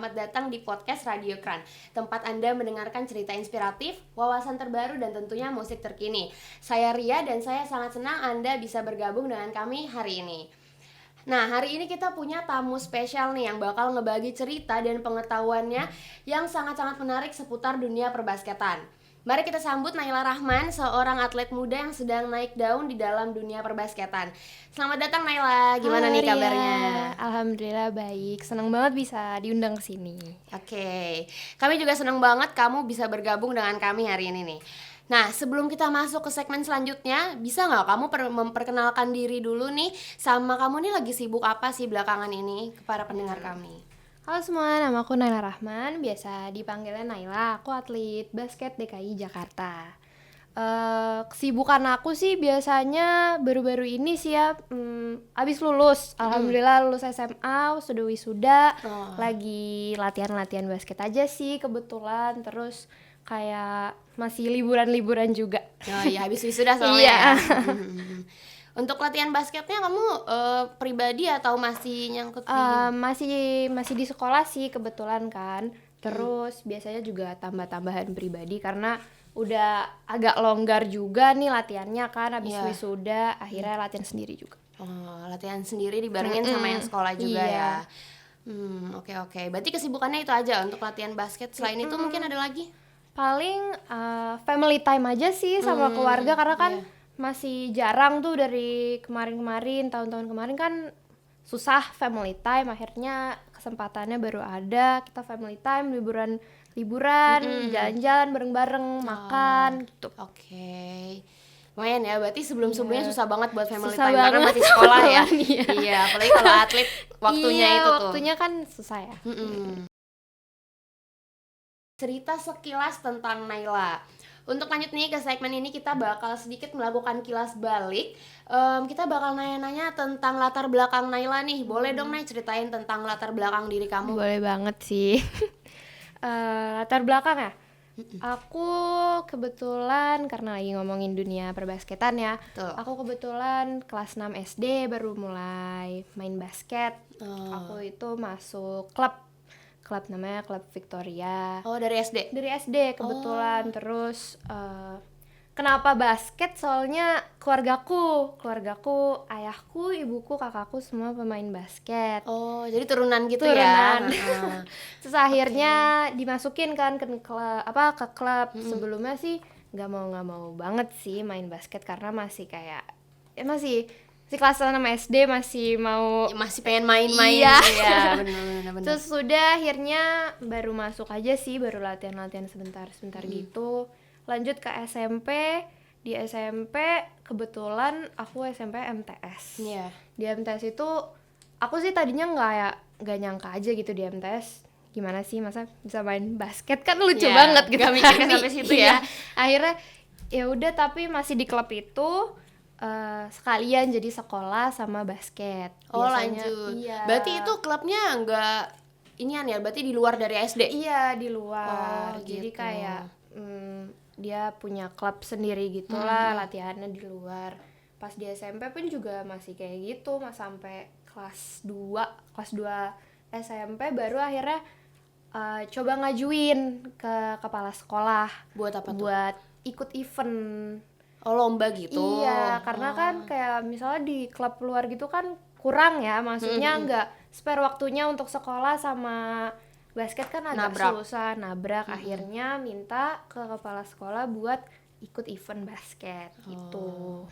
selamat datang di podcast Radio Kran, tempat Anda mendengarkan cerita inspiratif, wawasan terbaru, dan tentunya musik terkini. Saya Ria dan saya sangat senang Anda bisa bergabung dengan kami hari ini. Nah, hari ini kita punya tamu spesial nih yang bakal ngebagi cerita dan pengetahuannya yang sangat-sangat menarik seputar dunia perbasketan. Mari kita sambut Naila Rahman, seorang atlet muda yang sedang naik daun di dalam dunia perbasketan. Selamat datang Naila, gimana Halo, nih Ria. kabarnya? Alhamdulillah baik, senang banget bisa diundang ke sini. Oke, kami juga senang banget kamu bisa bergabung dengan kami hari ini nih. Nah, sebelum kita masuk ke segmen selanjutnya, bisa nggak kamu memperkenalkan diri dulu nih, sama kamu nih lagi sibuk apa sih belakangan ini ke para pendengar kami? Halo semua, nama aku Naila Rahman, biasa dipanggilnya Naila. Aku atlet basket DKI Jakarta. Kesibukan aku sih biasanya baru-baru ini sih ya, abis lulus. Alhamdulillah lulus SMA, sudah wisuda, lagi latihan-latihan basket aja sih kebetulan. Terus kayak masih liburan-liburan juga. Oh iya, habis wisuda soalnya Iya. ya. Untuk latihan basketnya kamu pribadi atau masih nyangkut di Masih di sekolah sih kebetulan kan. Terus biasanya juga tambah-tambahan pribadi karena udah agak longgar juga nih latihannya kan habis Iya. wisuda, akhirnya latihan sendiri juga. latihan sendiri dibarengin sama yang sekolah juga ya? Iya. Oke. Berarti kesibukannya itu aja untuk latihan basket. Selain itu mungkin ada lagi? Paling family time aja sih sama keluarga karena kan iya. masih jarang tuh dari kemarin-kemarin, tahun-tahun kemarin kan susah family time, akhirnya kesempatannya baru ada, kita family time, liburan, jalan-jalan bareng-bareng, makan gitu. Oke. Lumayan ya, berarti sebelum-sebelumnya susah banget buat family Susah time karena banget. masih sekolah ya. Iya. Iya, apalagi kalau atlet waktunya Iya, itu tuh. waktunya kan susah ya. Cerita sekilas tentang Naila. Untuk lanjut nih ke segmen ini kita bakal sedikit melakukan kilas balik. Kita bakal nanya-nanya tentang latar belakang Naila nih. Boleh dong Nay ceritain tentang latar belakang diri kamu? Boleh banget sih. Latar belakang ya. Aku kebetulan karena lagi ngomongin dunia perbasketan ya. Betul. Aku kebetulan kelas 6 SD baru mulai main basket. Aku itu masuk klub namanya Klub Victoria. Oh, dari SD? Dari SD kebetulan. Terus kenapa basket? Soalnya keluargaku, ayahku, ibuku, kakakku semua pemain basket. Oh, jadi turunan gitu Turunan. ya? Terus akhirnya dimasukin kan ke klub. Sebelumnya sih nggak mau banget sih main basket karena masih kayak masih kelas 6 SD masih mau Masih pengen main-main. Iya. Ya, benar. Terus sudah akhirnya baru masuk aja sih, baru latihan sebentar gitu. Lanjut ke SMP. Di SMP kebetulan aku SMP MTS. Iya. Di MTS itu aku sih tadinya nggak nyangka aja gitu di MTS. Gimana sih masa bisa main basket, kan lucu Iya, banget gitu. nggak mikirnya sampai situ ya. Iya. Akhirnya ya udah, tapi masih di klub itu sekalian jadi sekolah sama basket. Oh, Biasanya, lanjut. iya. Berarti itu klubnya nggak inian ya, berarti di luar dari SD? Iya, di luar. Oh, Jadi gitu. kayak dia punya klub sendiri gitulah, latihannya di luar. Pas di SMP pun juga masih kayak gitu, sampai kelas 2 SMP baru akhirnya coba ngajuin ke kepala sekolah Buat apa tuh? buat ikut event. Oh, lomba gitu? Iya, karena kan kayak misalnya di klub luar gitu kan kurang ya, maksudnya nggak spare waktunya untuk sekolah sama basket kan agak susah, nabrak. Akhirnya minta ke kepala sekolah buat ikut event basket gitu.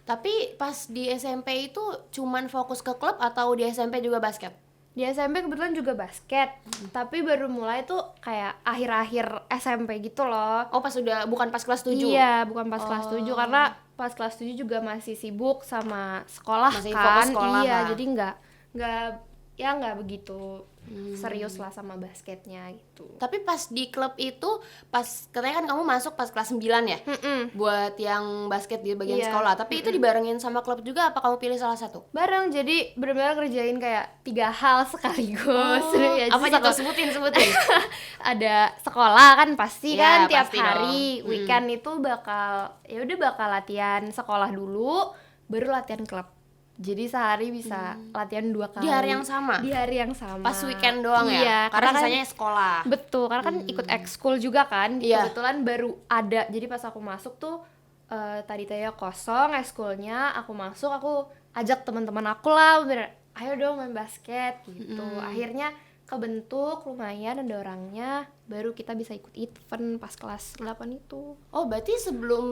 Tapi pas di SMP itu cuman fokus ke klub atau di SMP juga basket? Di SMP kebetulan juga basket, tapi baru mulai tuh kayak akhir-akhir SMP gitu loh. Oh, bukan pas kelas 7? Iya, bukan pas kelas 7 karena pas kelas 7 juga masih sibuk sama sekolah. Masih kan. fokus sekolah Iya, lah. jadi nggak begitu serius lah sama basketnya gitu. Tapi pas di klub itu, katanya kan kamu masuk pas kelas 9 ya? Buat yang basket di bagian Iya. sekolah. Tapi itu dibarengin sama klub juga, apa kamu pilih salah satu? Bareng, jadi benar-benar ngerjain kayak 3 hal sekaligus. Ya, Apa jadi aja tuh? Sebutin. ada sekolah kan pasti Iya, kan tiap pasti hari. dong. Weekend itu bakal latihan sekolah dulu, baru latihan klub. Jadi sehari bisa latihan 2 kali. Di hari yang sama? Di hari yang sama. Pas weekend doang iya, ya? Karena kan, sisanya sekolah. Betul, karena kan ikut ekskul juga kan. Iya. Kebetulan baru ada. Jadi pas aku masuk tuh tadi kosong ekskulnya, aku masuk, aku ajak teman-teman aku lah, bener, ayo dong main basket gitu. Akhirnya kebentuk, lumayan ada orangnya, baru kita bisa ikut event pas kelas 8 itu. Oh, berarti sebelum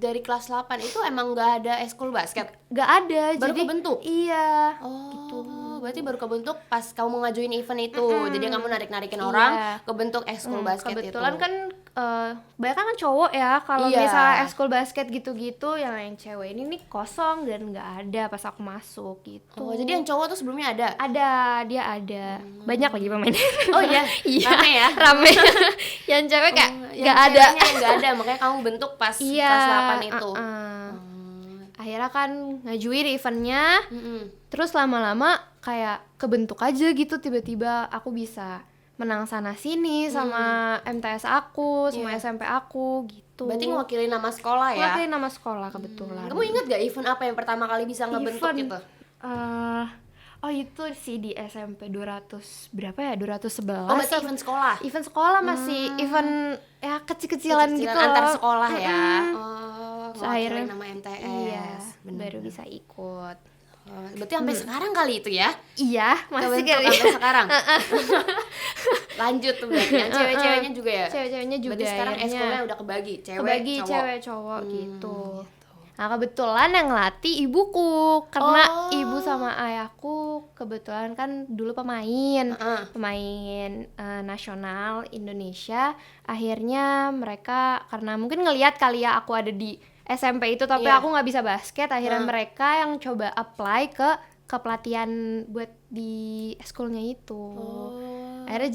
dari kelas 8 itu emang gak ada ekskul basket? Gak ada, Baru jadi kebentuk? iya. Oh, gitu. Berarti baru kebentuk pas kamu mau ngajuin event itu. Jadi kamu narik-narikin orang, kebentuk ekskul basket itu. Kebetulan kan banyak kan cowok ya, kalau Iya. misalnya ekskul basket gitu-gitu, yang cewek ini nih kosong dan nggak ada pas aku masuk gitu. Oh, jadi yang cowok tuh sebelumnya ada? Dia ada. Banyak lagi pemainnya. Oh iya, Iya, rame ya? rame. Yang cewek kayak Yang nggak ada. ceweknya yang nggak ada, makanya kamu bentuk pas Iya, kelas 8 itu. Akhirnya kan ngajuin eventnya, Mm-mm. terus lama-lama kayak kebentuk aja gitu, tiba-tiba aku bisa menang sana sini sama MTS aku, sama SMP aku gitu. Berarti ngewakilin nama sekolah ya? Ngewakilin nama sekolah kebetulan. Kamu ingat gak event apa yang pertama kali bisa ngebentuk Event, gitu? oh itu sih di SMP 200 berapa ya? 211. Oh, berarti event sekolah? Event sekolah masih event ya kecil-kecilan gitu loh. Antar sekolah ya? Oh, Terus akhirnya ngewakilin nama MTS. iya, Bener. baru bisa ikut. Oh, berarti sampai sekarang kali itu ya? Iya, masih Kebentuk kali. sampai sekarang? Lanjut tuh berarti, yang cewek-ceweknya juga ya? Cewek-ceweknya juga Berarti sekarang akhirnya ekskulnya udah kebagi, cewek, kebagi cowok. cewek cowok gitu. Nah kebetulan yang ngelatih ibuku, karena ibu sama ayahku kebetulan kan dulu pemain nasional Indonesia. Akhirnya mereka karena mungkin ngelihat kali ya aku ada di SMP itu tapi Iya. aku nggak bisa basket, akhirnya mereka yang coba apply ke pelatihan buat di ekskulnya itu. Akhirnya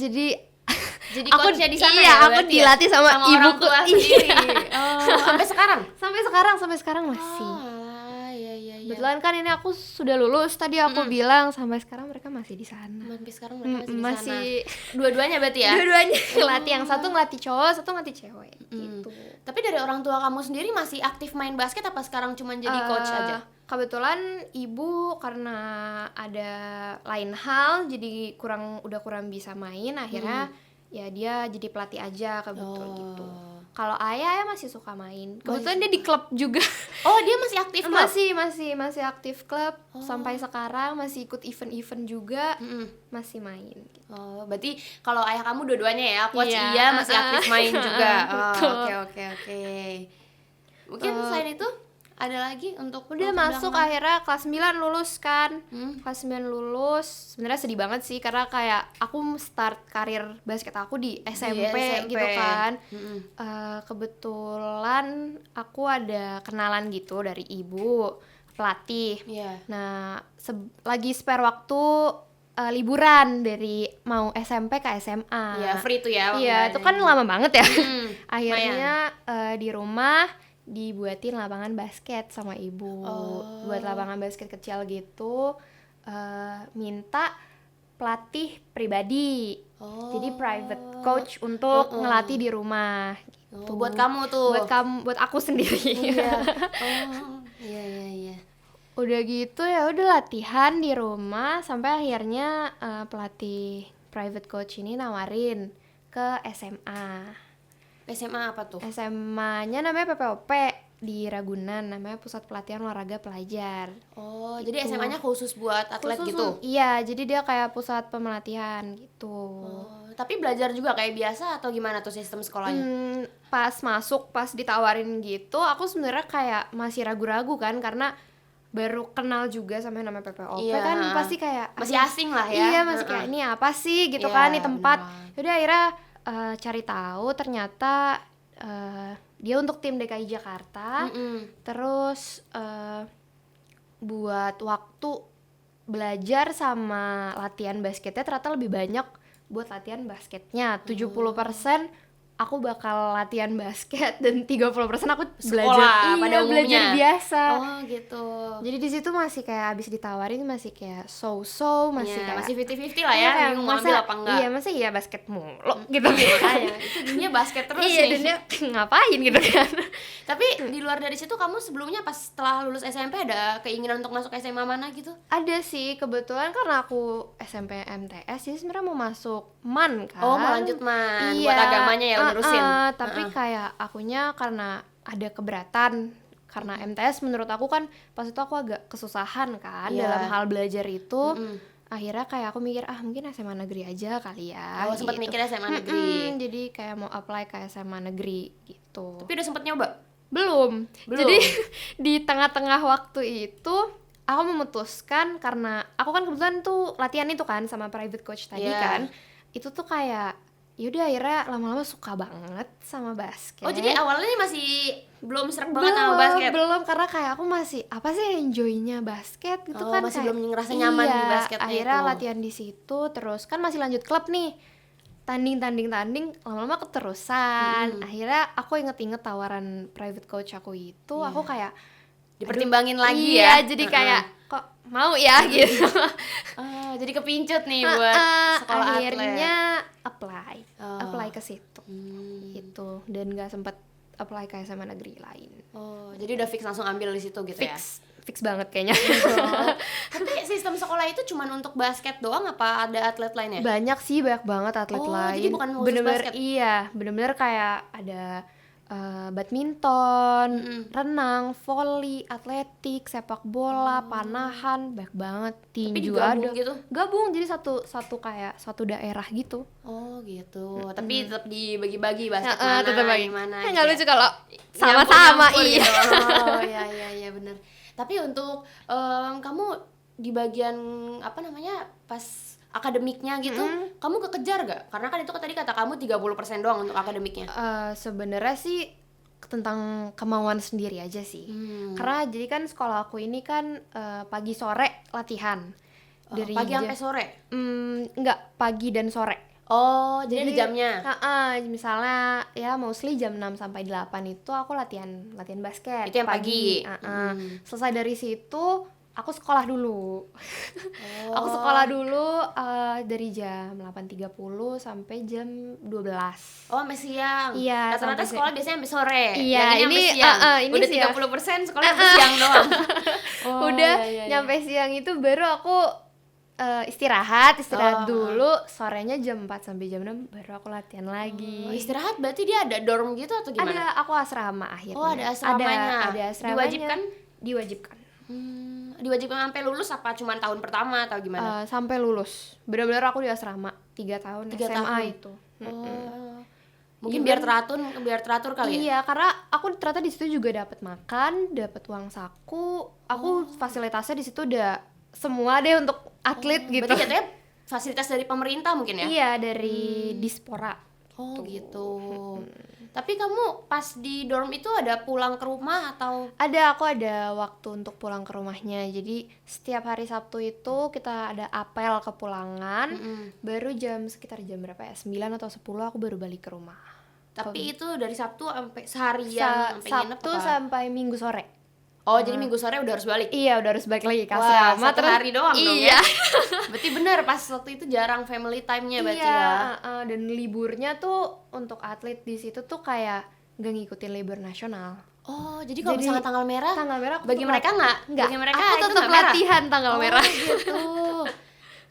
Jadi aku coachnya di sana iya, ya? aku berarti dilatih sama orang ibuku. tua Iya. sendiri. Oh, sampai sekarang? masih. Iya. Kebetulan kan ini aku sudah lulus tadi aku bilang, sampai sekarang mereka masih di sana. Sampai sekarang mereka masih di sana. Masih Dua-duanya berarti ya? dua-duanya ngelatih, yang satu ngelatih cowok, satu ngelatih cewek gitu. Tapi dari orang tua kamu sendiri masih aktif main basket apa sekarang cuma jadi coach aja? Kebetulan ibu karena ada lain hal jadi udah kurang bisa main, akhirnya ya dia jadi pelatih aja kebetulan gitu. Kalau ayah ya masih suka main. Kebetulan dia di klub juga. Oh, dia masih aktif loh? Masih aktif klub sampai sekarang, masih ikut event-event juga, masih main. Oh, berarti kalau ayah kamu dua-duanya ya, coach Iya. iya masih aktif main juga. Betul. Oke. Mungkin selain itu ada lagi untuk Udah masuk akhirnya kelas 9 lulus kan. Kelas 9 lulus. Sebenarnya sedih banget sih karena kayak aku start karir basket aku di SMP, gitu kan. Kebetulan aku ada kenalan gitu dari ibu pelatih. Iya. Nah, lagi spare waktu liburan dari mau SMP ke SMA. Iya, free tuh ya. Iya, itu kan lama banget ya. Akhirnya lumayan. di rumah dibuatin lapangan basket sama ibu. Buat lapangan basket kecil gitu, minta pelatih pribadi. Jadi private coach untuk ngelatih di rumah gitu. Buat kamu tuh. Buat aku sendiri. Iya. Oh, iya. Udah gitu ya udah latihan di rumah sampai akhirnya pelatih private coach ini nawarin ke SMA. SMA apa tuh? SMA-nya namanya PPOP di Ragunan, namanya Pusat Pelatihan Olahraga Pelajar. Oh, jadi SMA-nya khusus buat atlet Khusus gitu? Iya, jadi dia kayak pusat pemelatihan gitu. Oh, tapi belajar juga kayak biasa atau gimana tuh sistem sekolahnya? Pas ditawarin gitu, aku sebenarnya kayak masih ragu-ragu kan, karena baru kenal juga sama yang namanya PPOP. Iya. Kan pasti kayak Masih asing lah ya? Iya, masih kayak ini apa sih gitu Iya, kan, di tempat. beneran. Yaudah akhirnya cari tahu ternyata dia untuk tim DKI Jakarta. Terus buat waktu belajar sama latihan basketnya ternyata lebih banyak buat latihan basketnya. 70% aku bakal latihan basket dan 30% aku Sekolah belajar pada umumnya. belajar biasa. Oh gitu. Jadi di situ masih kayak abis ditawarin masih kayak so masih Ya, kayak masih 50-50 lah iya, ya, kayak bingung mau ambil apa enggak. Iya, masa iya basket mulu gitu Iya, kan. makanya itu dunia basket terus Iya, nih. dan dia ngapain gitu kan. Tapi di luar dari situ kamu sebelumnya pas setelah lulus SMP ada keinginan untuk masuk SMA mana gitu? Ada sih, kebetulan karena aku SMP MTS jadi sebenarnya mau masuk MAN kan. Oh, mau lanjut MAN, Iya, buat agamanya ya lo nerusin. tapi kayak akunya karena ada keberatan karena MTS menurut aku kan pas itu aku agak kesusahan kan Iya. dalam hal belajar itu. Akhirnya kayak aku mikir mungkin SMA negeri aja kali ya. Oh, sempat gitu. mikir SMA negeri. Jadi kayak mau apply ke SMA negeri gitu. Tapi udah sempet nyoba? Belum. Jadi di tengah-tengah waktu itu aku memutuskan karena aku kan kebetulan tuh latihan itu kan sama private coach tadi kan. Itu tuh kayak yaudah akhirnya lama-lama suka banget sama basket. Oh, jadi awalnya nih masih belum serak banget sama basket? Belum, karena kayak aku masih apa sih enjoy-nya basket gitu kan, masih kayak, belum ngerasa nyaman di basketnya akhirnya itu. latihan di situ terus kan masih lanjut klub nih, tanding lama-lama keterusan. Akhirnya aku inget-inget tawaran private coach aku itu, aku kayak Dipertimbangin aduh, lagi iya, ya? jadi kayak kok mau ya gitu. Jadi kepincut nih buat sekolah Akhirnya atlet. apply ke situ gitu, dan gak sempet apply ke SMA negeri lain. Oh, jadi udah fix langsung ambil di situ gitu ya? Fix banget kayaknya. Tapi sistem sekolah itu cuma untuk basket doang apa ada atlet lainnya? Banyak sih, banyak banget atlet lain. Jadi bukan khusus bener-bener basket? Iya, bener-bener kayak ada badminton, renang, volley, atletik, sepak bola, panahan, banyak banget. Tinju digabung ada. gitu? Gabung jadi satu kayak satu daerah gitu. Oh gitu, tapi tetap dibagi-bagi basket mana, Tetep bagi. mana Nggak lucu kalau Nyampur-nyampur sama-sama, iya. gitu. Oh iya bener. Tapi untuk kamu di bagian apa namanya pas akademiknya gitu, kamu kekejar gak? Karena kan itu tadi kata kamu 30% doang untuk akademiknya. Sebenarnya sih tentang kemauan sendiri aja sih. Karena jadi kan sekolah aku ini kan pagi sore latihan. Dari Pagi sampai sore? Enggak, pagi dan sore. Oh, jadi ada jamnya? Misalnya ya mostly jam 6 sampai 8 itu aku latihan basket. Itu yang pagi. Selesai dari situ aku sekolah dulu. Aku sekolah dulu dari jam 8.30 sampai jam 12. Oh, sampai siang. Iya, rata-rata sampai sekolah biasanya sampai sore. Iya, Yang ini sampai siang. ini Udah siang. 30% sekolah sampai siang doang. Udah nyampe siang itu baru aku istirahat dulu, sorenya jam 4 sampai jam 6 baru aku latihan lagi. Istirahat berarti dia ada dorm gitu atau gimana? Ada, aku asrama akhirnya. Oh, ada asramanya. Ada asramanya. Diwajibkan? Diwajibkan sampai lulus apa cuma tahun pertama atau gimana? Sampai lulus. Benar-benar aku di asrama 3 tahun 3 SMA tahun. itu. Mungkin biar teratur kali ya? Iya, karena aku ternyata di situ juga dapat makan, dapat uang saku. Aku fasilitasnya di situ udah semua deh untuk atlet gitu. Berarti jatuhnya fasilitas dari pemerintah mungkin ya? Iya, dari Dispora. Oh gitu. Tapi kamu pas di dorm itu ada pulang ke rumah atau? Aku ada waktu untuk pulang ke rumahnya. Jadi setiap hari Sabtu itu kita ada apel kepulangan. Baru sekitar jam berapa ya? 9 atau 10 aku baru balik ke rumah. Tapi itu dari Sabtu sampai seharian sampai nginep Sabtu apa? sampai Minggu sore. Oh, jadi Minggu sore udah harus balik? Iya, udah harus balik lagi ke Wah, asrama. satu hari doang dong ya? Iya. Berarti bener pas waktu itu jarang family time-nya berarti Iya, ya? dan liburnya tuh untuk atlet di situ tuh kayak gak ngikutin libur nasional. Oh, jadi kalau misalnya tanggal merah aku bagi tetep mereka nggak? Enggak, Bagi mereka aku itu tetap nggak merah? latihan tanggal merah. gitu.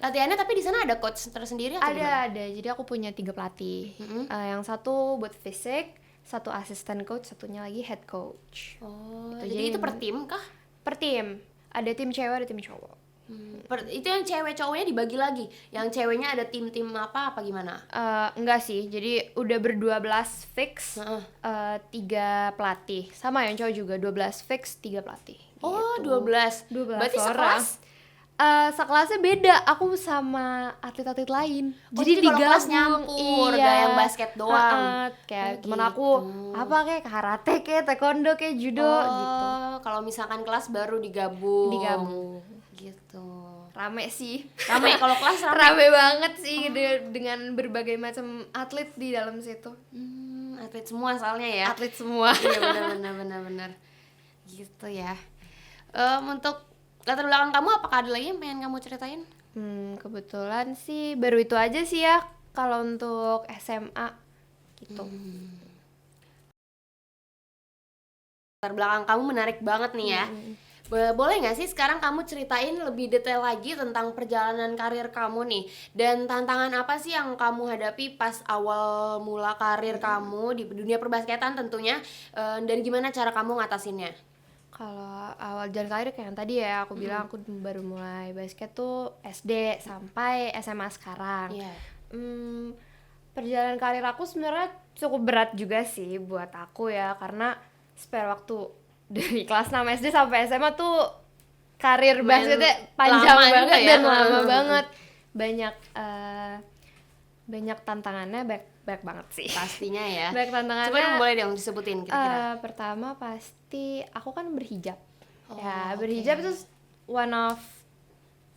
Latihannya tapi di sana ada coach tersendiri atau gimana? Ada. Jadi aku punya 3 pelatih. Yang satu buat fisik, satu asisten coach, satunya lagi head coach. Oh, Gitu, jadi itu per tim kah? Per tim. Ada tim cewek, ada tim cowok. Itu yang cewek cowoknya dibagi lagi. Yang ceweknya ada tim-tim apa gimana? Enggak sih. Jadi udah ber-12 fix, 3 pelatih. Sama yang cowok juga 12 fix, 3 pelatih. Oh, Gitu. 12. Berarti orang. sekelas? Sekelasnya beda. Aku sama atlet-atlet lain. Oh, jadi kalau kelas nyampur, iya. gak yang basket doang. Kayak Oh, temen gitu. aku apa kayak karate, kayak taekwondo, kayak judo gitu. Kalau misalkan kelas baru digabung. Gitu. Rame sih. Rame kalau kelas rame. Rame banget sih dengan berbagai macam atlet di dalam situ. Atlet semua soalnya ya. Atlet semua. Iya benar. Gitu ya. Untuk latar belakang kamu apakah ada lagi yang pengen kamu ceritain? Kebetulan sih baru itu aja sih ya kalau untuk SMA gitu. Latar belakang kamu menarik banget nih ya. Boleh nggak sih sekarang kamu ceritain lebih detail lagi tentang perjalanan karir kamu nih, dan tantangan apa sih yang kamu hadapi pas awal mula karir kamu di dunia perbasketan tentunya, dan gimana cara kamu ngatasinnya? Kalau awal jalan karir kayak yang tadi ya aku bilang, aku baru mulai basket tuh SD sampai SMA sekarang. Iya. Perjalanan karir aku sebenarnya cukup berat juga sih buat aku ya, karena spare waktu dari kelas 6 SD sampai SMA tuh karir basketnya panjang lama juga banget ya. dan lama banget. Banyak tantangannya, banyak banget sih. Pastinya ya. Banyak tantangannya. Coba boleh dong disebutin kira-kira. Pertama pasti aku kan berhijab. Oh, berhijab itu one of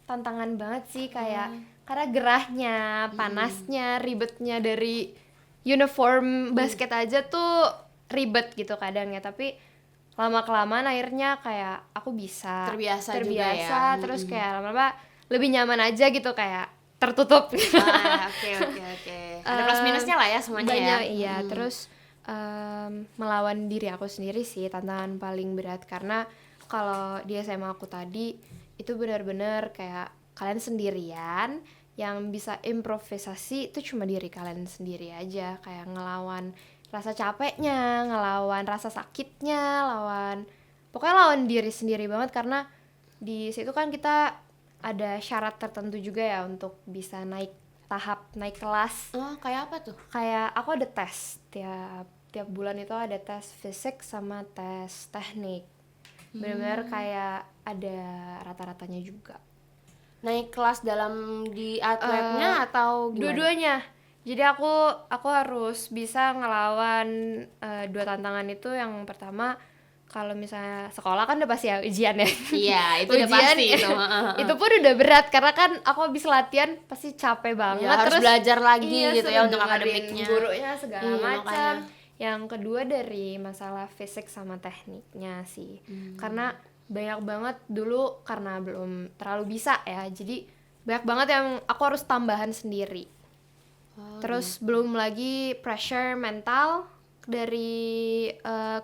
tantangan banget sih, kayak karena gerahnya, panasnya, ribetnya dari uniform basket aja tuh ribet gitu kadang ya, tapi lama-kelamaan akhirnya kayak aku bisa Terbiasa juga ya. terus kayak lama-lama lebih nyaman aja gitu, kayak tertutup. Oke. Ada plus minusnya lah ya semuanya banyak, ya. iya. Terus melawan diri aku sendiri sih tantangan paling berat, karena kalau di SMA aku tadi itu benar-benar kayak kalian sendirian yang bisa improvisasi, itu cuma diri kalian sendiri aja, kayak ngelawan rasa capeknya, ngelawan rasa sakitnya, pokoknya lawan diri sendiri banget, karena di situ kan kita ada syarat tertentu juga ya untuk bisa naik kelas. Oh, kayak apa tuh? Kayak aku ada tes tiap bulan, itu ada tes fisik sama tes teknik. Benar-benar kayak ada rata-ratanya juga. Naik kelas dalam di atletnya atau gimana? Dua-duanya. Jadi aku harus bisa ngelawan dua tantangan itu. Yang pertama, kalau misalnya sekolah kan udah pasti ya ujian ya. Iya, itu udah pasti itu. Itu pun udah berat karena kan aku habis latihan pasti capek banget. Ya, harus belajar lagi gitu ya untuk dengerin akademiknya. gurunya segala macam. Makanya. Yang kedua dari masalah fisik sama tekniknya sih. Karena banyak banget dulu, karena belum terlalu bisa ya. Jadi banyak banget yang aku harus tambahan sendiri. Terus belum lagi pressure mental dari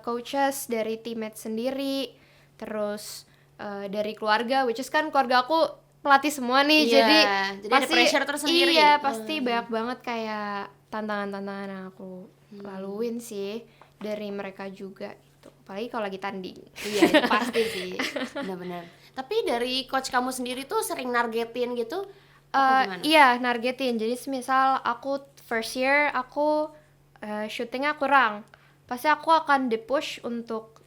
coaches, dari teammates sendiri, terus dari keluarga, which is kan keluarga aku pelatih semua nih. Jadi pasti ada pressure tersendiri. Iya, pasti banyak banget kayak tantangan-tantangan yang aku laluin sih dari mereka juga gitu. Apalagi kalau lagi tanding. Iya, itu pasti sih. Benar-benar. Tapi dari coach kamu sendiri tuh sering nargetin gitu? Iya, nargetin. Jadi misal aku first year aku shootingnya kurang, pasti aku akan di-push untuk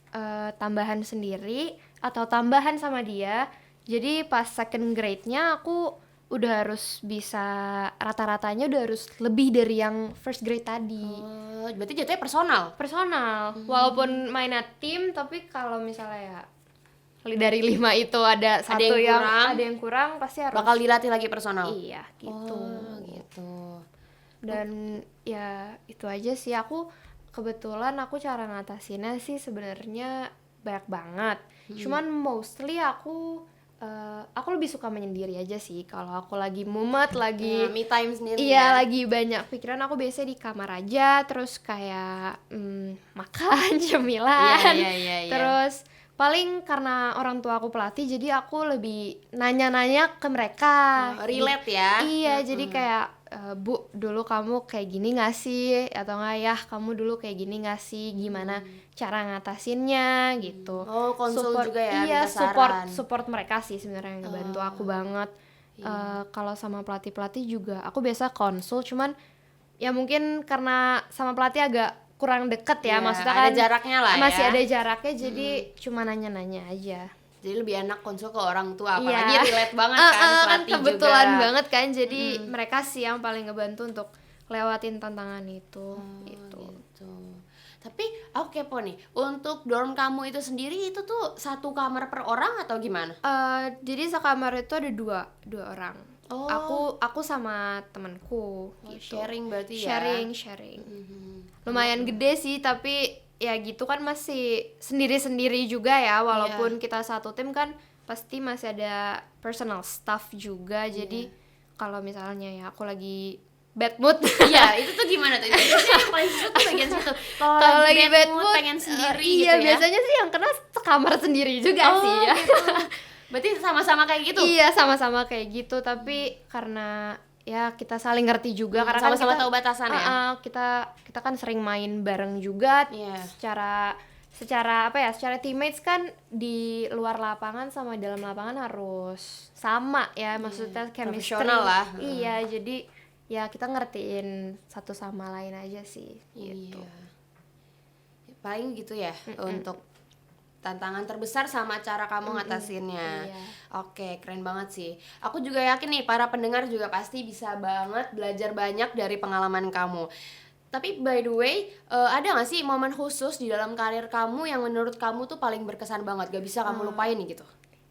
tambahan sendiri atau tambahan sama dia. Jadi pas second grade-nya aku udah harus bisa, rata-ratanya udah harus lebih dari yang first grade tadi. Berarti jatuhnya personal? Walaupun mainnya tim, tapi kalau misalnya ya dari 5 itu ada satu ada yang kurang, pasti harus bakal dilatih lagi personal. Iya, gitu. Gitu. Dan ya itu aja sih. Aku kebetulan cara ngatasinnya sih sebenarnya banyak banget. Cuman mostly aku lebih suka menyendiri aja sih. Kalau aku lagi mumet, lagi me time sendiri. Iya, lagi banyak pikiran, aku biasanya di kamar aja, terus kayak makan cemilan. Iya. Terus paling karena orang tua aku pelatih, jadi aku lebih nanya-nanya ke mereka. Relate ya. Iya, jadi kayak Bu, dulu kamu kayak gini gak sih? Atau nggak, ya kamu dulu kayak gini gak sih? Gimana cara ngatasinnya gitu. Konsul juga ya. Iya, support mereka sih sebenarnya yang ngebantu aku banget. Kalau sama pelatih juga aku biasa konsul, cuman ya mungkin karena sama pelatih agak kurang deket ya, maksudnya kan ada jaraknya lah masih ya. ada jaraknya, jadi cuma nanya-nanya aja. Jadi lebih enak konsul ke orang tua, apalagi relate banget kan pelatih kebetulan juga. banget kan, jadi mereka sih yang paling ngebantu untuk lewatin tantangan itu. Gitu. Tapi aku kepo nih, untuk dorm kamu itu sendiri itu tuh satu kamar per orang atau gimana? Jadi sekamar itu ada dua orang. Aku sama temanku gitu. Sharing berarti ya. Sharing. lumayan gede sih, tapi ya gitu kan masih sendiri-sendiri juga ya, walaupun kita satu tim kan pasti masih ada personal staff juga. Jadi kalau misalnya ya aku lagi bad mood Iya, itu tuh gimana tuh? Biasanya yang paling susah tuh bagian situ. Kalau lagi bad mood pengen sendiri gitu iya, ya. biasanya sih yang kena kamar sendiri juga sih ya. Gitu. Berarti sama-sama kayak gitu? Iya, sama-sama kayak gitu, tapi karena ya kita saling ngerti juga, karena sama-sama kan kita tahu batasan ya. Kita kan sering main bareng juga. Secara apa ya, secara teammates kan di luar lapangan sama dalam lapangan harus sama ya, maksudnya chemistry profesional lah. Iya, jadi ya kita ngertiin satu sama lain aja sih gitu. Paling gitu ya untuk tantangan terbesar sama cara kamu ngatasinnya. Oke, keren banget sih. Aku juga yakin nih para pendengar juga pasti bisa banget belajar banyak dari pengalaman kamu. Tapi by the way, ada gak sih momen khusus di dalam karir kamu yang menurut kamu tuh paling berkesan banget, gak bisa kamu lupain nih gitu?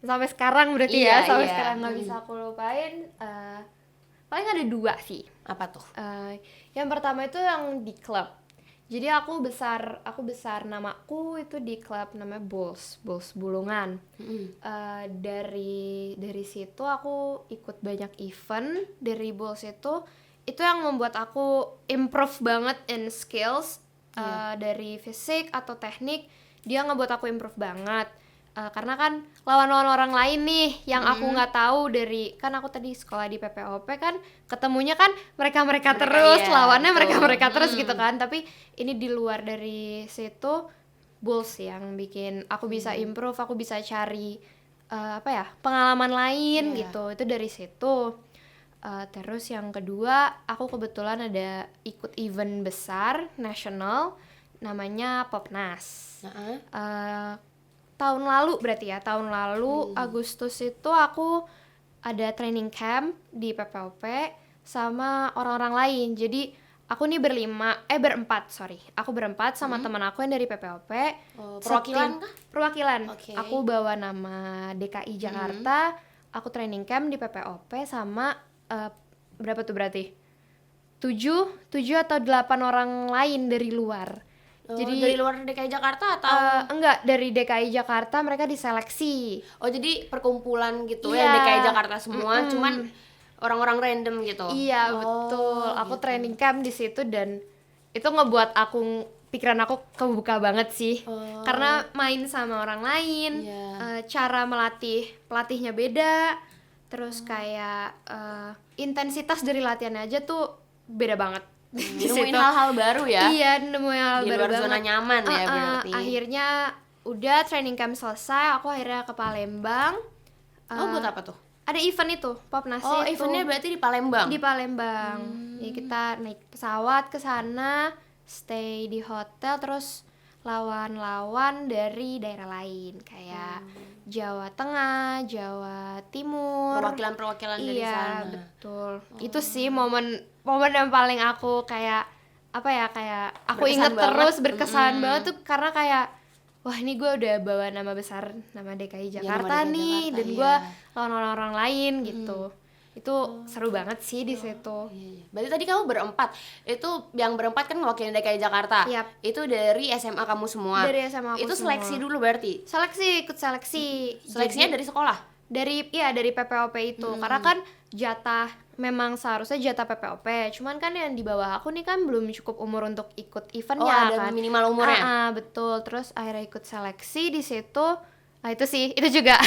Sampai sekarang berarti sampai sekarang gak bisa aku lupain. Paling ada 2 sih. Apa tuh? Yang pertama itu yang di klub. Jadi aku besar namaku itu di klub namanya Bulls Bulungan. Dari situ aku ikut banyak event dari Bulls itu yang membuat aku improve banget in skills, dari fisik atau teknik. Dia ngebuat aku improve banget. Karena kan lawan-lawan orang lain nih yang aku nggak tahu, dari kan aku tadi sekolah di PPOP kan ketemunya kan mereka terus, lawannya mereka terus gitu kan. Tapi ini di luar dari situ, Bulls yang bikin aku bisa improve, aku bisa cari pengalaman lain gitu. Itu dari situ. Terus yang kedua, aku kebetulan ada ikut event besar nasional namanya Popnas. Tahun lalu Agustus itu aku ada training camp di PPOP sama orang-orang lain. Jadi aku nih berempat sama teman aku yang dari PPOP. Perwakilan kah? Perwakilan. Aku bawa nama DKI Jakarta. Aku training camp di PPOP sama berapa tuh berarti? 7 atau 8 orang lain dari luar. Jadi dari luar DKI Jakarta atau enggak, dari DKI Jakarta, mereka diseleksi. Oh, jadi perkumpulan gitu ya DKI Jakarta semua, cuman orang-orang random gitu. Iya, betul. Aku training camp di situ dan itu ngebuat pikiran aku kebuka banget sih. Karena main sama orang lain, cara pelatihnya beda. Terus kayak intensitas dari latihannya aja tuh beda banget. Nemuin hal-hal baru ya. Iya, nemuin hal baru banget. Di luar zona nyaman ya berarti. Akhirnya udah training camp selesai, aku akhirnya ke Palembang. Buat apa tuh? Ada event itu, Popnas itu. Eventnya berarti di Palembang? Di Palembang. Ya, kita naik pesawat ke sana, stay di hotel, terus lawan-lawan dari daerah lain kayak Jawa Tengah, Jawa Timur. Perwakilan dari sana. Iya, betul. Itu sih momen yang paling aku kayak aku inget terus, berkesan banget tuh, karena kayak wah, ini gue udah bawa nama besar, nama DKI Jakarta nih, dan gue lawan orang lain gitu. Itu seru banget sih di situ. Berarti tadi kamu berempat. Itu yang berempat kan mewakili DKI Jakarta. Itu dari SMA kamu semua. Dari SMA aku itu semua. Seleksi dulu berarti. Ikut seleksi. Seleksinya dari sekolah. Dari PPOP itu. Karena kan memang seharusnya jatah PPOP. Cuman kan yang di bawah aku nih kan belum cukup umur untuk ikut eventnya ada minimal umurnya. Betul. Terus akhirnya ikut seleksi di situ. Nah, itu juga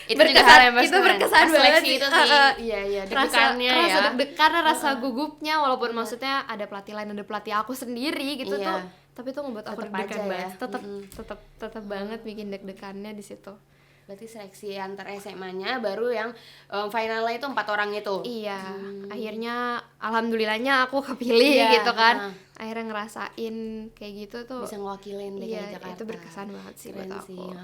itu berkesan, juga berkesan banget sih. Itu sih. Iya, deg-degannya ya. Deg-degan, rasa gugupnya, walaupun maksudnya ada pelatih lain, ada pelatih aku sendiri gitu tuh. Tapi itu ngebuat aku deg-degan banget. Tetap banget bikin deg-degannya di situ. Berarti seleksi antar SMA-nya baru yang finalnya itu 4 orang itu. Iya. Akhirnya alhamdulillahnya aku kepilih gitu kan. Akhirnya ngerasain kayak gitu tuh, bisa ngewakilin DKI Jakarta. Itu berkesan banget sih buat aku.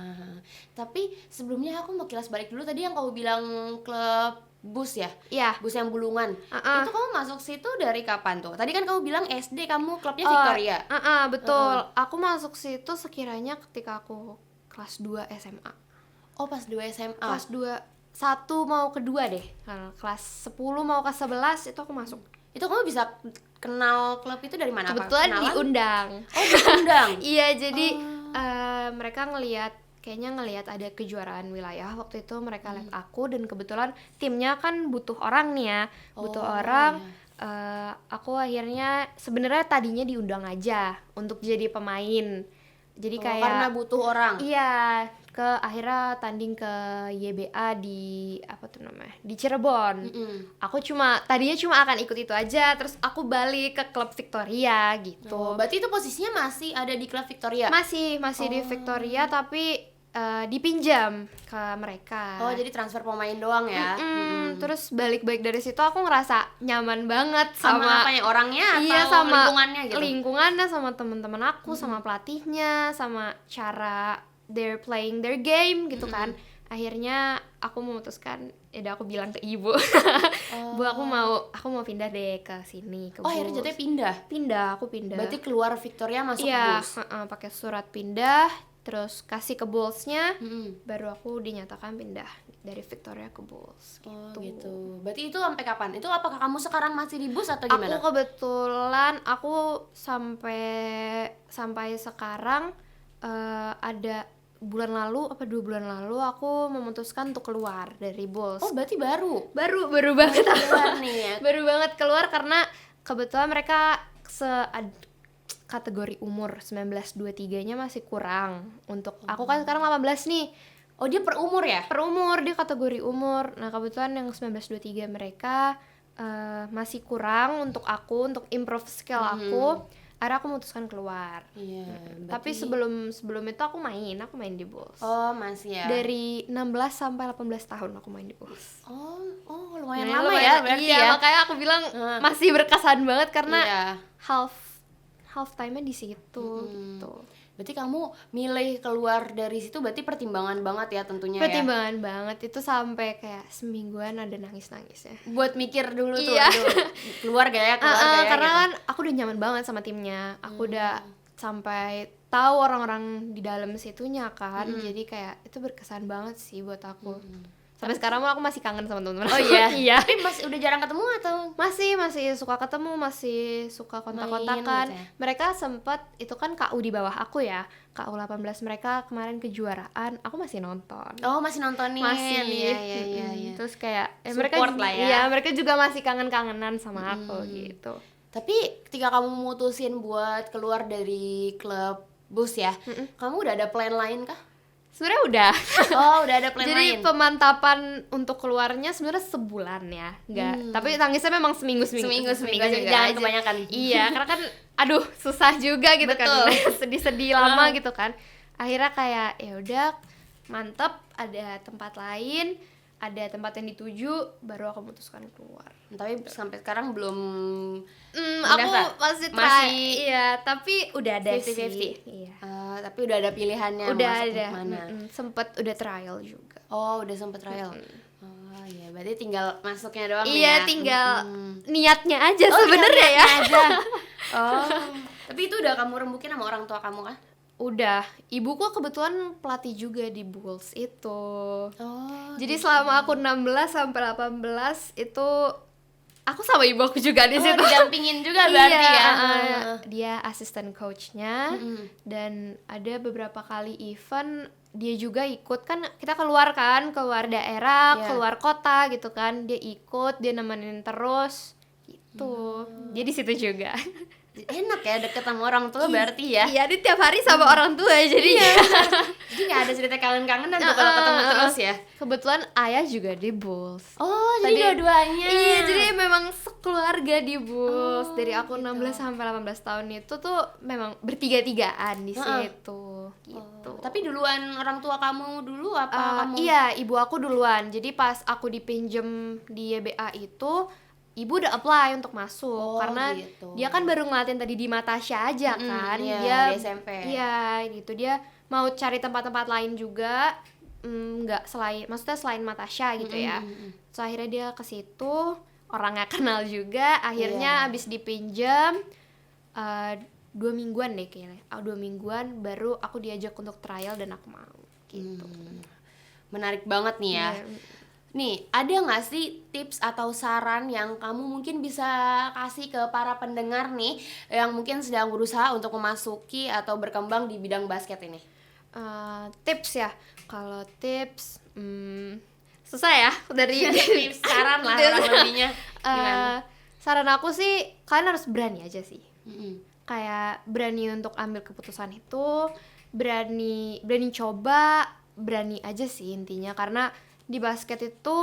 Tapi sebelumnya aku mau kilas balik dulu, tadi yang kamu bilang klub bus ya? Iya. Bus yang Bulungan. Itu kamu masuk situ dari kapan tuh? Tadi kan kamu bilang SD kamu klubnya Victoria. Betul. Aku masuk situ sekiranya ketika aku kelas 2 SMA. Pas 2 SMA. Kelas 2, 1 mau ke 2 deh. Kelas 10 mau ke 11 itu aku masuk. Itu kamu bisa kenal klub itu dari mana? Kebetulan Kenalan? diundang. Oh, diundang. Iya, jadi Oh. mereka kayaknya ngelihat ada kejuaraan wilayah waktu itu, mereka lihat aku, dan kebetulan timnya kan butuh orang nih ya, butuh Oh, orang. iya. Aku akhirnya sebenarnya tadinya diundang aja untuk jadi pemain. Jadi Oh, kayak karena butuh orang. iya, akhirnya tanding ke YBA di apa tuh namanya, di Cirebon. Mm-mm. Aku tadinya cuma akan ikut itu aja, terus aku balik ke klub Victoria gitu. Oh, berarti itu posisinya masih ada di klub Victoria. Masih di Victoria, tapi dipinjam ke mereka. Oh, jadi transfer pemain doang ya. Terus balik dari situ aku ngerasa nyaman banget Sama sama apanya, orangnya iya, atau sama lingkungannya gitu? lingkungannya, sama teman-teman aku, sama pelatihnya, sama cara they're playing their game gitu kan. Akhirnya aku memutuskan, aku bilang ke ibu, Bu, aku mau pindah deh ke sini, ke Oh, akhirnya Bulls. jatuhnya pindah. Aku pindah. Berarti keluar Victoria masuk Iya, Bulls. pakai surat pindah, terus kasih ke Bulls-nya, Mm-mm. baru aku dinyatakan pindah dari Victoria ke Bulls. Oh, gitu. Berarti itu sampai kapan? Itu apakah kamu sekarang masih di Bulls atau gimana? Aku kebetulan sampai sekarang ada bulan lalu 2 bulan lalu aku memutuskan untuk keluar dari Bulls. Oh, berarti baru. baru banget Keluar nih ya. baru banget keluar karena kebetulan mereka kategori umur 19-23-nya masih kurang untuk aku kan sekarang 18 nih. Oh, dia per umur ya? Per umur, dia kategori umur. Nah, kebetulan yang 19-23 mereka masih kurang untuk improve skill aku. Akhirnya aku memutuskan keluar. Iya. Tapi sebelum itu aku main di Bulls. Oh, masih ya. Dari 16 sampai 18 tahun aku main di Bulls. Oh, lumayan Nah, lama ya berarti iya, ya. makanya aku bilang masih berkesan banget karena Iya. half time-nya di situ gitu. Berarti kamu milih keluar dari situ berarti pertimbangan banget ya tentunya ya. Pertimbangan banget itu, sampai kayak semingguan ada nangis-nangisnya. Buat mikir dulu tuh, Iya. aduh, keluar gak ya, keluar gak ya Karena gitu. kan aku udah nyaman banget sama timnya. Aku udah sampai tahu orang-orang di dalam situnya kan. Jadi kayak itu berkesan banget sih buat aku. Sampai sekarang aku masih kangen sama teman-teman. Oh iya. Iya. Tapi masih udah jarang ketemu atau? Masih suka ketemu, masih suka kontak-kontakan. Main gitu ya? Mereka sempat, itu kan KU di bawah aku ya, KU 18 mereka kemarin kejuaraan, aku masih nonton. Oh, masih nontonin. Masih. Iya. Terus kayak mereka Support juga, lah ya. iya, mereka juga masih kangen-kangenan sama aku gitu. Tapi ketika kamu memutusin buat keluar dari klub Bulls ya, kamu udah ada plan lain kah? Sebenarnya udah. Oh, udah ada plan Jadi lain. pemantapan untuk keluarnya sebenarnya sebulan ya, tapi tangisnya memang seminggu Seminggu juga jangan aja. kebanyakan. Iya, karena kan aduh susah juga gitu. Betul. Kan sedih-sedih lama gitu kan. Akhirnya kayak ya udah mantep, ada tempat lain, ada tempat yang dituju, baru aku memutuskan keluar. Tapi sampai sekarang belum Aku mendaftar? masih iya, tapi udah ada 50-50. sih. Iya. Tapi udah ada pilihannya Udah mau masuk ada. mana. Sempet udah trial juga. Oh, udah sempet trial. Oh iya, berarti tinggal masuknya doang Iya, ya. tinggal niatnya aja sebenarnya iya, ya. niatnya aja. Oh. Tapi itu udah kamu rembukin sama orang tua kamu kan? Udah, ibuku kebetulan pelatih juga di Bulls itu. Oh. Jadi selama aku 16 sampai 18 itu aku sama ibu aku juga di situ. Didampingin juga berarti Iya, ya. dia asisten coachnya, dan ada beberapa kali event dia juga ikut, kan kita keluar daerah, Iya. keluar kota gitu kan, dia ikut, dia nemenin terus gitu. Dia di situ juga. Enak ya deket sama orang tua berarti ya. Iya, dia tiap hari sama orang tua jadi. Jadi nggak ada cerita kangen-kangenan tuh kalau ketemu terus ya. Kebetulan ayah juga di Bulls. Oh, jadi dua-duanya. Iya, jadi memang sekeluarga di Bulls. Dari aku gitu. 16 sampai 18 tahun itu tuh memang bertiga-tigaan di situ gitu. Tapi duluan orang tua kamu dulu apa kamu? Iya, ibu aku duluan. Jadi pas aku dipinjem di YBA itu, ibu udah apply untuk masuk. Karena gitu. dia kan baru ngeliatin tadi di Matasya aja kan. Iya, Dia di SMP. Iya, gitu. Dia mau cari tempat-tempat lain juga, nggak selain Matasya gitu ya. So akhirnya dia ke situ, orangnya kenal juga. Akhirnya abis dipinjam 2 mingguan deh kayaknya. 2 mingguan baru aku diajak untuk trial dan aku mau gitu. Menarik banget nih ya. Iya. Nih, ada nggak sih tips atau saran yang kamu mungkin bisa kasih ke para pendengar nih yang mungkin sedang berusaha untuk memasuki atau berkembang di bidang basket ini? Tips ya, kalau tips susah ya dari Tips saran lah kurang lebihnya gimana? Saran aku sih kalian harus berani aja sih, Mm-mm. kayak berani untuk ambil keputusan itu, berani berani coba, berani aja sih intinya, karena di basket itu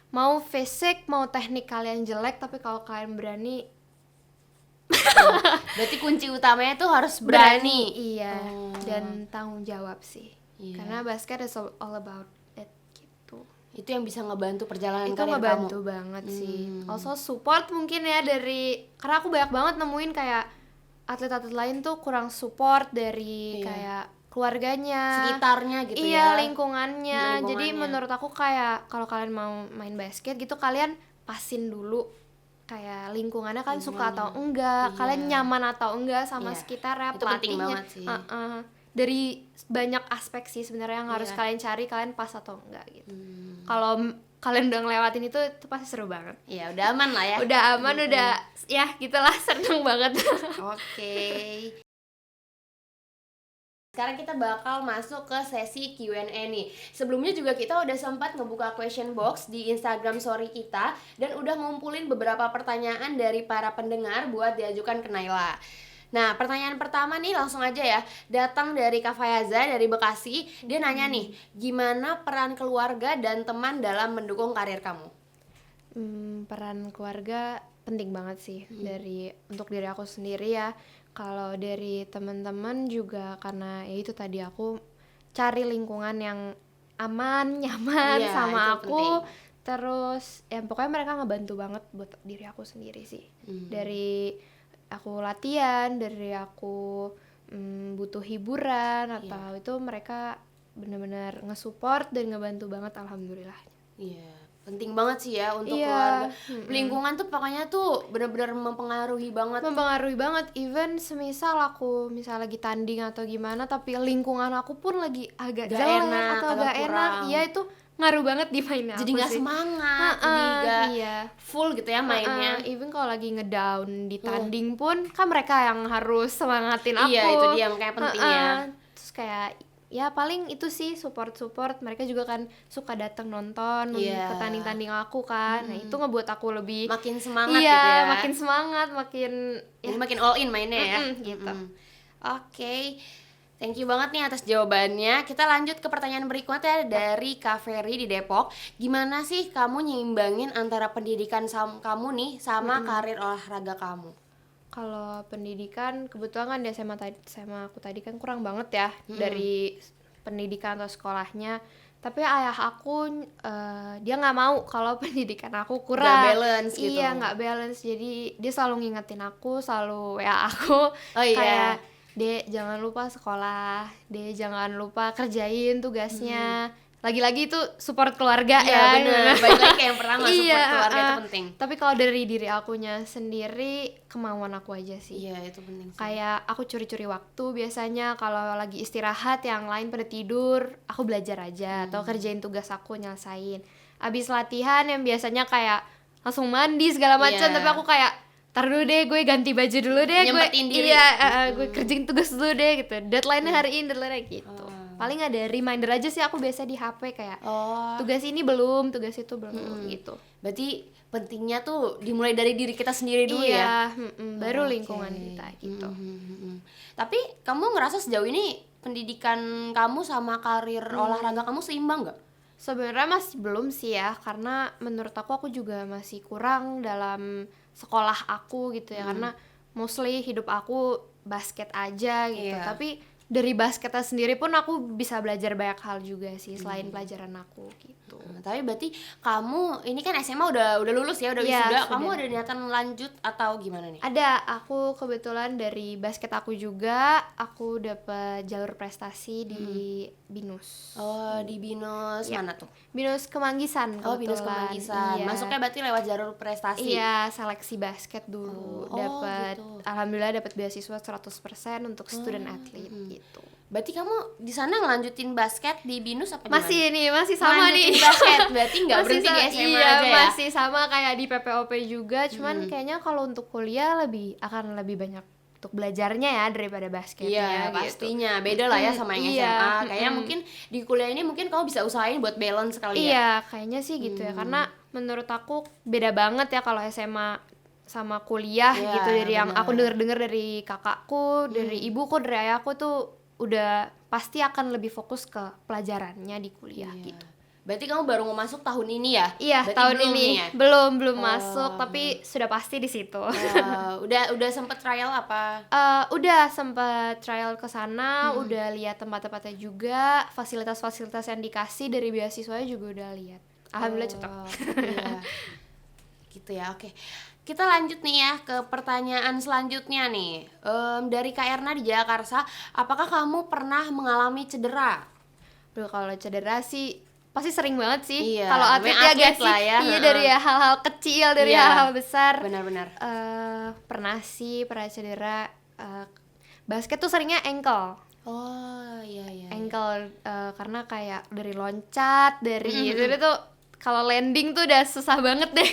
mau fisik mau teknik kalian jelek, tapi kalau kalian berani. Berarti kunci utamanya tuh harus berani. Iya. Oh. Dan tanggung jawab sih. Iya. Karena basket is all about it gitu. Itu yang bisa ngebantu perjalanan Itu karir ngebantu kamu. banget sih. Also support mungkin ya dari, karena aku banyak banget nemuin kayak atlet-atlet lain tuh kurang support dari Iya. kayak keluarganya, Sekitarnya gitu iya, ya. lingkungannya. Jadi Lingkungannya. menurut aku kayak kalau kalian mau main basket gitu, kalian pasin dulu kayak lingkungannya kalian suka atau enggak, Iya. kalian nyaman atau enggak sama Iya. sekitarnya, Itu penting pelatihnya. banget sih. Dari banyak aspek sih sebenarnya yang harus Iya. kalian cari, kalian pas atau enggak gitu. Kalau kalian udah ngelewatin itu pasti seru banget. Ya udah aman lah ya. Udah aman, udah ya gitulah, seneng banget. Oke. Sekarang kita bakal masuk ke sesi Q&A nih. Sebelumnya juga kita udah sempat ngebuka question box di Instagram story kita dan udah ngumpulin beberapa pertanyaan dari para pendengar buat diajukan ke Naila. Nah, pertanyaan pertama nih langsung aja ya, datang dari Kak Fayaza dari Bekasi. Dia nanya nih, gimana peran keluarga dan teman dalam mendukung karir kamu? Peran keluarga penting banget sih untuk diri aku sendiri ya. Kalau dari teman-teman juga, karena ya itu tadi, aku cari lingkungan yang aman, nyaman Iya, sama itu aku. penting. Terus ya pokoknya mereka ngebantu banget buat diri aku sendiri sih. Dari aku latihan, dari aku butuh hiburan atau itu, mereka benar-benar nge-support dan ngebantu banget, alhamdulillah. Iya, penting banget sih ya untuk Iya, keluarga. Lingkungan tuh pokoknya tuh benar-benar mempengaruhi banget. Even semisal aku misal lagi tanding atau gimana, tapi lingkungan aku pun lagi agak Gak jelek enak, atau agak gak enak, kurang. ya itu ngaruh banget di mainnya Jadi aku nggak sih. semangat, jadi nggak Iya. full gitu ya mainnya. Even kalau lagi ngedown di tanding pun kan mereka yang harus semangatin aku. Iya, itu dia yang kayak penting ya. Terus kayak ya paling itu sih, support mereka juga kan suka datang nonton Iya. ke tanding aku kan. Nah itu ngebuat aku lebih Makin semangat iya, gitu ya. makin semangat, makin Jadi makin all in mainnya ya. gitu. Oke. Thank you banget nih atas jawabannya. Kita lanjut ke pertanyaan berikutnya dari Kak Ferry di Depok. Gimana sih kamu nyimbangin antara pendidikan kamu nih sama karir olahraga kamu? Kalau pendidikan kebetulan kan di SMA aku tadi kan kurang banget ya dari pendidikan atau sekolahnya. Tapi ayah aku dia nggak mau kalau pendidikan aku kurang. Nggak balance gitu. Iya, nggak balance. Jadi dia selalu ngingetin aku, selalu WA aku Oh iya. kayak, "Dek, jangan lupa sekolah. Dek, jangan lupa kerjain tugasnya." Lagi-lagi itu support keluarga Iya, ya. bener. Balik lagi kayak yang pertama, support Iya, keluarga itu penting. Tapi kalau dari diri akunya sendiri, kemauan aku aja sih. Iya, itu penting sih. Kayak aku curi-curi waktu biasanya kalau lagi istirahat, yang lain pada tidur, aku belajar aja atau kerjain tugas aku, nyelesain. Abis latihan yang biasanya kayak langsung mandi segala macam, Iya. tapi aku kayak tar dulu deh, gue ganti baju dulu deh, Nyempetin diri. iya, gue kerjain tugas dulu deh gitu. Deadline-nya hari ini, deadline gitu. Paling ada reminder aja sih aku biasa di HP kayak tugas ini belum, tugas itu belum gitu. Berarti pentingnya tuh dimulai dari diri kita sendiri dulu ya. Baru lingkungan kita gitu. Tapi kamu ngerasa sejauh ini pendidikan kamu sama karir olahraga kamu seimbang nggak? Sebenarnya masih belum sih ya, karena menurut aku juga masih kurang dalam sekolah aku gitu ya, karena mostly hidup aku basket aja gitu. Iya. Tapi dari basketnya sendiri pun aku bisa belajar banyak hal juga sih selain pelajaran aku gitu. Tapi berarti kamu ini kan SMA udah lulus ya, udah Iya, wisuda. sudah. Kamu ada niatan lanjut atau gimana nih? Ada, aku kebetulan dari basket aku juga, aku dapat jalur prestasi di BINUS. Oh, di BINUS mana tuh? BINUS Kemanggisan kebetulan. Oh, BINUS Kemanggisan. Iya. Masuknya berarti lewat jalur prestasi. Iya, seleksi basket dulu. Oh, Dapat gitu. alhamdulillah dapat beasiswa 100% untuk student athlete gitu. Berarti kamu di sana ngelanjutin basket di BINUS apa gimana? Masih sama nih. Ngelanjutin basket, berarti nggak berhenti di SMA iya, aja ya? masih sama kayak di PPOP juga, cuman kayaknya kalau untuk kuliah akan lebih banyak untuk belajarnya ya daripada basketnya Iya, gitu. pastinya beda lah ya sama yang Iya, SMA. Kayaknya mungkin di kuliah ini mungkin kamu bisa usahain buat balance kali ya. Iya, kayaknya sih gitu ya, karena menurut aku beda banget ya kalau SMA sama kuliah Iya, gitu. Dari yang benar. aku denger dari kakakku, dari ibuku, dari ayahku tuh udah pasti akan lebih fokus ke pelajarannya di kuliah Iya. gitu. Berarti kamu baru mau masuk tahun ini ya? Iya, Berarti tahun belum ini nih ya? belum masuk, tapi sudah pasti di situ. Udah sempet trial apa? Udah sempet trial ke sana, udah lihat tempat-tempatnya juga, fasilitas-fasilitas yang dikasih dari beasiswanya juga udah lihat. Alhamdulillah cocok. Iya. Gitu ya, oke. Kita lanjut nih ya ke pertanyaan selanjutnya nih. Dari Kak Erna di Jakarta, apakah kamu pernah mengalami cedera? Duh, kalau cedera sih pasti sering banget sih. Iya, Kalau atlet namanya ya atlet gak sih? lah ya, Iya, dari hal-hal kecil, dari Iya, hal-hal besar. Benar-benar. Pernah cedera. Basket tuh seringnya ankle. Oh, iya. Ankle karena kayak dari loncat, dari itu tuh kalau landing tuh udah susah banget deh.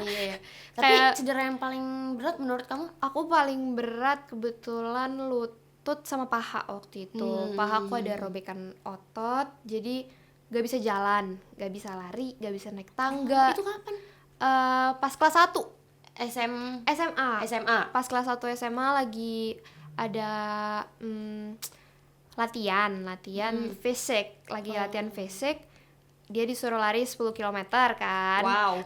Iya. Tapi cedera yang paling berat menurut kamu? Aku paling berat kebetulan lutut sama paha waktu itu. Pahaku ada robekan otot, jadi gak bisa jalan, gak bisa lari, gak bisa naik tangga. Itu kapan? Pas kelas 1 SMA. Pas kelas 1 SMA lagi ada latihan fisik, latihan fisik. Dia disuruh lari 10 km kan. Wow.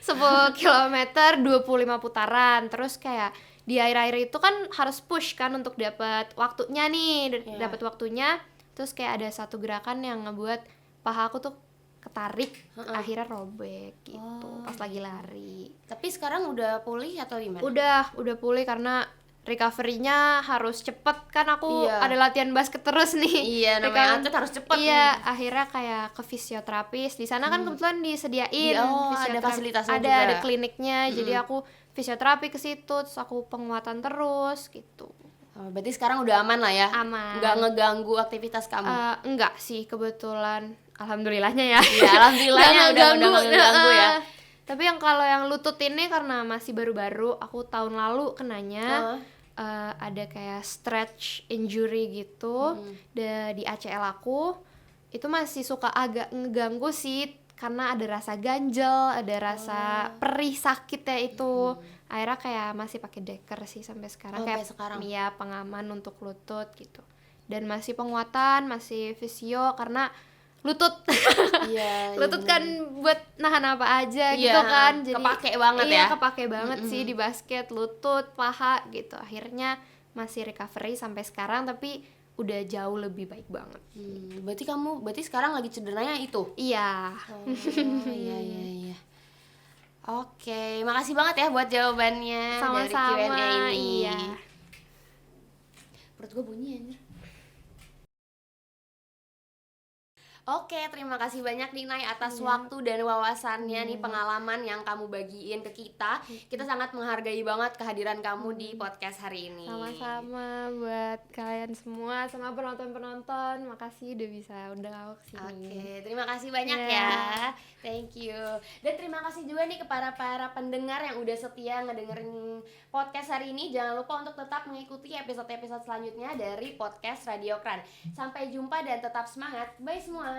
10 km 25 putaran. Terus kayak di akhir-akhir itu kan harus push kan untuk dapat waktunya nih, dapat waktunya. Terus kayak ada satu gerakan yang ngebuat paha aku tuh ketarik, akhirnya robek gitu pas lagi lari. Tapi sekarang udah pulih atau gimana? Udah pulih karena recovery-nya harus cepet kan, aku Iya. ada latihan basket terus nih. Iya, namanya atlet harus cepet. Iya, akhirnya kayak ke fisioterapis. Di sana kan kebetulan disediain ada fasilitasnya ada juga. ada kliniknya. Jadi aku fisioterapi ke situ, terus aku penguatan terus gitu. Berarti sekarang udah aman lah ya? Aman. Nggak ngeganggu aktivitas kamu? Enggak sih, kebetulan alhamdulillahnya ya. Iya, alhamdulillahnya udah nggak ngeganggu ya. Tapi yang kalau yang lutut ini karena masih baru-baru, aku tahun lalu kenanya. Ada kayak stretch injury gitu di ACL aku. Itu masih suka agak ngeganggu sih, karena ada rasa ganjel, ada rasa perih sakit ya itu. Akhirnya kayak masih pakai deker sih sampai sekarang. Kayak sekarang. Iya, pengaman untuk lutut gitu. Dan masih penguatan, masih fisio karena lutut. Iya. Lutut kan buat nahan apa aja Iya, gitu kan. Jadi kepake banget iya, ya. kepake banget sih di basket, lutut, paha gitu. Akhirnya masih recovery sampai sekarang, tapi udah jauh lebih baik banget. Berarti sekarang lagi cederanya itu? Iya. Iya. Oke, makasih banget ya buat jawabannya dari Sama-sama. Q&A ini. Iya. Perut gue bunyi anjir. Oke, terima kasih banyak nih Nay atas waktu dan wawasannya nih, pengalaman yang kamu bagiin ke kita. Kita sangat menghargai banget kehadiran kamu di podcast hari ini. Sama-sama buat kalian semua, sama penonton-penonton. Makasih udah bisa undang aku kesini. Oke, terima kasih banyak ya. Thank you. Dan terima kasih juga nih kepada para pendengar yang udah setia ngedengerin podcast hari ini. Jangan lupa untuk tetap mengikuti episode-episode selanjutnya dari podcast Radio Kran. Sampai jumpa dan tetap semangat. Bye semua.